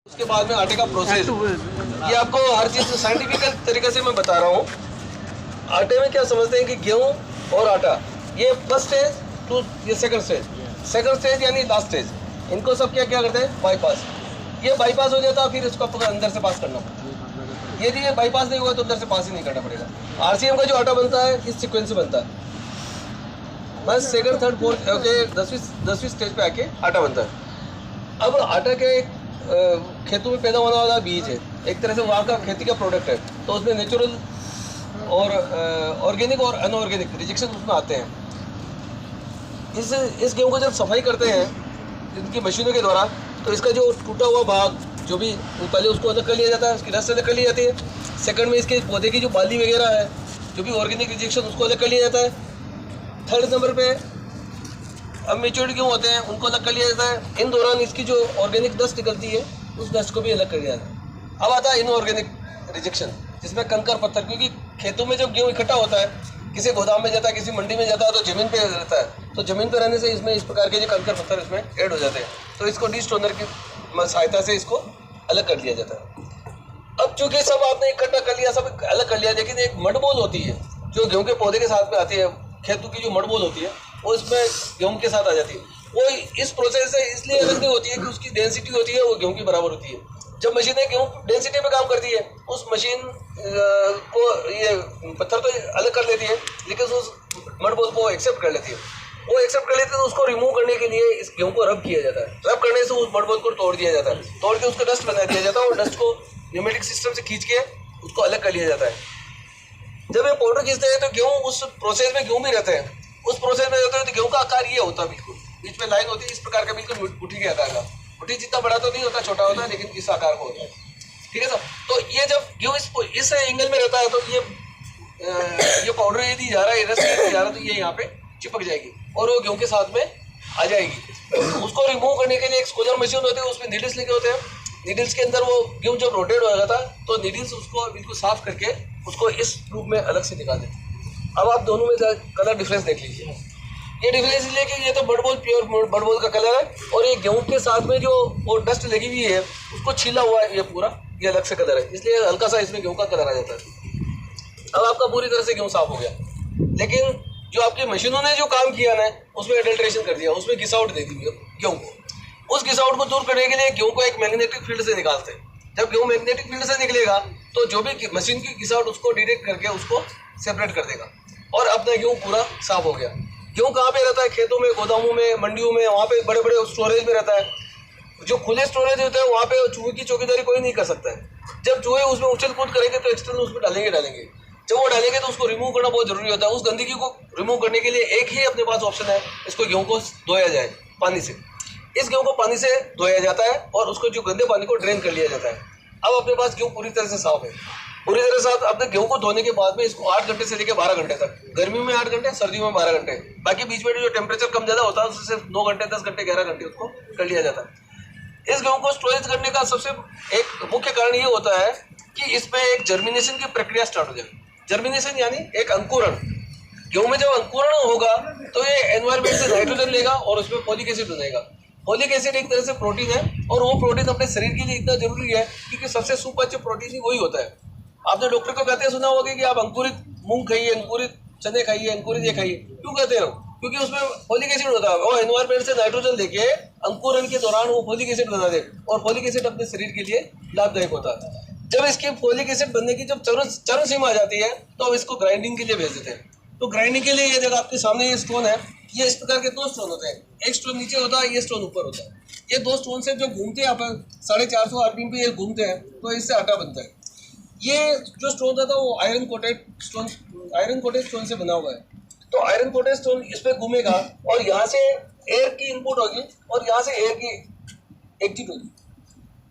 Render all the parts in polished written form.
उसके बाद में आटे का प्रोसेस, ये आपको हर चीज़ साइंटिफिकल तरीके से मैं बता रहा हूँ। आटे में क्या समझते हैं कि गेहूँ और आटा ये फर्स्ट स्टेज टू ये सेकंड स्टेज यानी लास्ट स्टेज, इनको सब क्या क्या करते हैं बाईपास। ये बाईपास हो जाता है, फिर इसको आपको अंदर से पास करना पड़ता है। यदि ये बाईपास नहीं होगा तो अंदर से पास ही नहीं करना पड़ेगा। आरसीएम का जो आटा बनता है इस सीक्वेंस से बनता है, बस सेकंड थर्ड फोर्थ ओके 10वीं स्टेज पे आके आटा बनता है। अब आटा के खेतों में पैदा होने वाला बीज है, एक तरह से वहाँ का खेती का प्रोडक्ट है, तो उसमें नेचुरल और ऑर्गेनिक और अनऑर्गेनिक रिजेक्शन उसमें आते हैं। इस गेहूँ को जब सफाई करते हैं इनकी मशीनों के द्वारा, तो इसका जो टूटा हुआ भाग जो भी पहले उसको अलग कर लिया जाता है, उसकी रस अलग कर ली जाती है। सेकंड में इसके पौधे की जो बाली वगैरह है, जो भी ऑर्गेनिक रिजेक्शन उसको अलग कर लिया जाता है। थर्ड नंबर पे अब मेच्योर्ड गेहूँ होते हैं, उनको अलग कर लिया जाता है। इन दौरान इसकी जो ऑर्गेनिक डस्ट निकलती है उस डस्ट को भी अलग कर दिया जाता है। अब आता है इनऑर्गेनिक रिजेक्शन, जिसमें कंकर पत्थर, क्योंकि खेतों में जब गेहूँ इकट्ठा होता है, किसी गोदाम में जाता है, किसी मंडी में जाता है, तो ज़मीन पे रहता है, तो ज़मीन पे रहने से इसमें इस प्रकार के जो कंकर पत्थर इसमें ऐड हो जाते हैं, तो इसको डिस्टोनर की सहायता से इसको अलग कर लिया जाता है। अब चूँकि सब आपने इकट्ठा कर लिया, सब अलग कर लिया, लेकिन एक मडबोल होती है जो गेहूँ के पौधे के साथ में आती है, खेतों की जो मडबोल होती है वो इसमें गेहूँ के साथ आ जाती है। वो इस प्रोसेस से इसलिए अलग नहीं होती है कि उसकी डेंसिटी होती है वो गेहूँ की बराबर होती है। जब मशीनें गेहूँ डेंसिटी पे काम करती है, उस मशीन को ये पत्थर तो अलग कर लेती है, लेकिन उस मडबोल को एक्सेप्ट कर लेती है। वो एक्सेप्ट कर लेती है तो उसको रिमूव करने के लिए इस गेहूँ को रब किया जाता है। रब करने से उस मडबोल को तोड़ दिया जाता है, तोड़ के उसको डस्ट बना दिया जाता है, और डस्ट को न्यूमेटिक सिस्टम से खींच के उसको अलग कर लिया जाता है। जब ये पाउडर खींचते हैं तो गेहूँ उस प्रोसेस में गेहूँ भी रहते हैं, उस प्रोसेस में रहते हैं, तो गेहूँ का आकार ये होता है, बिल्कुल बीच में लाइन होती है इस प्रकार का, बिल्कुल मुट्ठी के आकार का। मुट्ठी जितना बड़ा तो नहीं होता, छोटा होता है, लेकिन इस आकार का होता है। ठीक है साहब। तो ये जब गेहूँ इस एंगल में रहता है, तो ये पाउडर यदि जा रहा है, रस यदि जा रहा है, तो ये यहाँ पे चिपक जाएगी और वो गेहूँ के साथ में आ जाएगी। उसको रिमूव करने के लिए एक स्कोजर मशीन होती है, उसमें नीडल्स लगे होते हैं। नीडल्स के अंदर वो गेहूँ जब रोटेट हो जाता है, तो नीडल्स उसको बिल्कुल साफ करके उसको इस रूप में अलग से निकाल देते हैं। अब आप दोनों में कलर डिफरेंस देख लीजिए। ये डिफरेंस इसलिए कि ये तो बडबोल प्योर बडबोल का कलर है, और ये गेहूँ के साथ में जो वो डस्ट लगी हुई है उसको छीला हुआ है, ये पूरा ये अलग से कलर है, इसलिए हल्का सा इसमें गेहूँ का कलर आ जाता है। अब आपका पूरी तरह से गेहूँ साफ हो गया, लेकिन जो आपकी मशीनों ने जो काम किया ना, उसमें एडल्ट्रेशन कर दिया, उसमें घिसावट दे दी गेहूँ को। उस घिसावट को दूर करने के लिए गेहूँ को एक मैग्नेटिक फील्ड से निकालते हैं। जब गेहूँ मैग्नेटिक फील्ड से निकलेगा, तो जो भी मशीन की घिसावट उसको डिटेक्ट करके उसको सेपरेट कर देगा, और अपना गेहूँ पूरा साफ हो गया। गेहूँ कहाँ पे रहता है? खेतों में, गोदामों में, मंडियों में, वहाँ पे बड़े बड़े स्टोरेज में रहता है। जो खुले स्टोरेज होते हैं वहाँ पे चूहे की चौकीदारी कोई नहीं कर सकता है। जब चूहे उसमें उछल कूद करेंगे तो एक्सटर्नल उसमें डालेंगे। जब वो डालेंगे तो उसको रिमूव करना बहुत जरूरी होता है। उस गंदगी को रिमूव करने के लिए एक ही अपने पास ऑप्शन है, इसको गेहूँ को धोया जाए पानी से। इस गेहूँ को पानी से धोया जाता है और उसको जो गंदे पानी को ड्रेन कर लिया जाता है। अब अपने पास गेहूँ पूरी तरह से साफ है। पूरी तरह साफ अपने गेहूँ को धोने के बाद में इसको 8 घंटे से लेकर 12 घंटे तक, गर्मी में 8 घंटे, सर्दियों में 12 घंटे, बाकी बीच में जो टेम्परेचर कम ज़्यादा होता है उससे सिर्फ 9 घंटे, 10 घंटे, 11 घंटे उसको कर लिया जाता है। इस गेहूँ को स्टोरेज करने का सबसे एक मुख्य कारण ये होता है कि इसमें एक जर्मिनेशन की प्रक्रिया स्टार्ट हो जाए। जर्मिनेशन यानी एक अंकुरण। गेहूँ में जब अंकुरण होगा तो ये एनवायरमेंट से नाइट्रोजन लेगा और उसमें फोलिक एसिड बनेगा। फोलिक एसिड एक तरह से प्रोटीन है, और वो प्रोटीन अपने शरीर के लिए इतना जरूरी है क्योंकि सबसे सुपाच्य प्रोटीन ही वही होता है। आपने डॉक्टर को कहते सुना होगा कि आप अंकुरित मूंग खाइए, अंकुरित चने खाइए, अंकुरित ये खाइए। क्यों कहते हो? क्योंकि उसमें फोलिक एसिड होता है। वो एनवायरमेंट से नाइट्रोजन लेके अंकुरण के दौरान वो फोलिक एसिड बना दे, और फोलिक एसिड अपने शरीर के लिए लाभदायक होता है। जब इसकी फोलिक एसिड बनने की जब चरम सीमा आ जाती है, तो अब इसको ग्राइंडिंग के लिए भेज देते हैं। तो ग्राइंडिंग के लिए ये जगह आपके सामने ये स्टोन है, ये इस प्रकार के 2 स्टोन होते हैं। एक स्टोन नीचे होता है, ये स्टोन ऊपर होता है। ये 2 स्टोन से जो घूमते हैं, अपन 450 आरपीएम पे ये घूमते हैं, तो इससे आटा बनता है। ये जो स्टोन था वो आयरन कोटेड स्टोन से बना हुआ है। तो आयरन कोटेड स्टोन इस पे घूमेगा, और यहाँ से एयर की इनपुट होगी और यहाँ से एयर की एग्जिट होगी।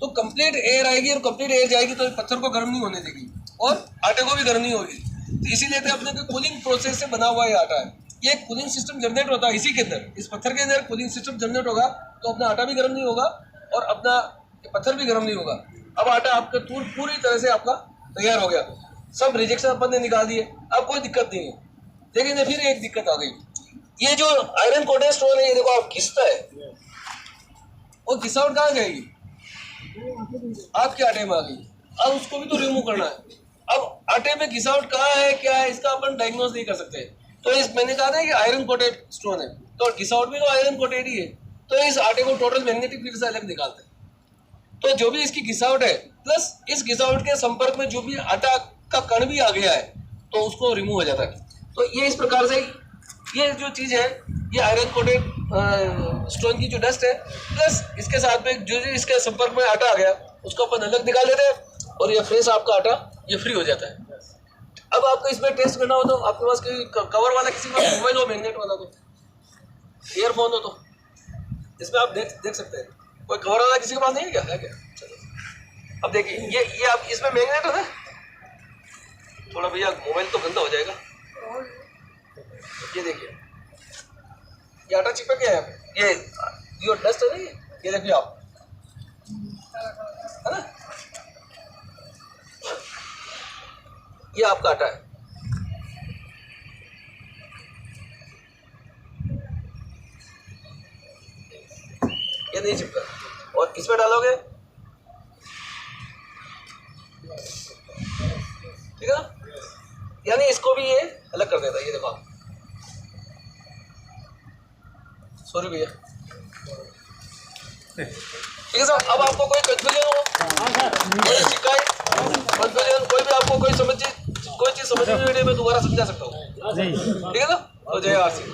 तो कंप्लीट एयर आएगी और कंप्लीट एयर जाएगी, तो पत्थर को गर्म नहीं होने देगी और आटे को भी गर्म नहीं होगी। तो इसीलिए तो अपने कूलिंग प्रोसेस से बना हुआ ये आटा है। ये कूलिंग सिस्टम जनरेट होता है इसी के अंदर, इस पत्थर के अंदर कूलिंग सिस्टम जनरेट होगा, तो अपना आटा भी गर्म नहीं होगा और अपना पत्थर भी गर्म नहीं होगा। अब आटा आपका पूरी तरह से आपका तैयार हो गया। सब रिजेक्शन अपन ने निकाल दिए, अब कोई दिक्कत नहीं है। लेकिन फिर एक दिक्कत आ गई, ये जो आयरन कोटेड स्टोन है, ये देखो आप घिसता है, और घिसावट कहाँ जाएगी? आपके आटे में आ गई, अब उसको भी तो रिमूव करना है। अब आटे में घिसावट कहाँ है क्या है इसका अपन डायग्नोज नहीं कर सकते। तो इस मैंने कहा था कि आयरन कोटेड स्टोन है, तो घिसावट भी तो आयरन कोटेड ही है, तो इस आटे को टोटल मैग्नेटिक फील्ड से अलग निकालते हैं। तो जो भी इसकी घिसावट है प्लस इस घिसावट के संपर्क में जो भी आटा का कण भी आ गया है तो उसको रिमूव हो जाता है। तो ये इस प्रकार से ये जो चीज है ये आयरन कोटेड स्टोन की जो डस्ट है प्लस इसके साथ में जो इसके संपर्क में आटा आ गया उसको अपन अलग निकाल देते हैं और ये फ्रेश आपका आटा ये फ्री हो जाता है। अब आपको इसमें टेस्ट करना हो तो आपके पास कोई कवर वाला किसी का मोबाइल हो, मैग्नेट वाला तो ईयरफोन हो तो इसमें आप देख सकते हैं। कोई कवर वाला किसी के पास नहीं है क्या? है क्या? चलो अब देखिए ये आप इसमें मैग्नेट है ना, थोड़ा भैया मोबाइल तो गंदा हो जाएगा। ये देखिए ये आटा चिपक गया है, ये डस्ट है ना, ये देखिए आप, है ना, ये आपका आटा है। ये नहीं चिपका और इसमें डालोगे ठीक है, यानी इसको भी ये अलग कर देता है। ये देखो आप, सॉरी भैया, ठीक है सर। अब आपको कोई कंफ्यूजन हो, कोई शिकायत, कंफ्यूजन, कोई भी आपको कोई चीज समझ में नहीं मैं दोबारा समझा सकता हूँ, ठीक है ना। तो जय आर सिंह।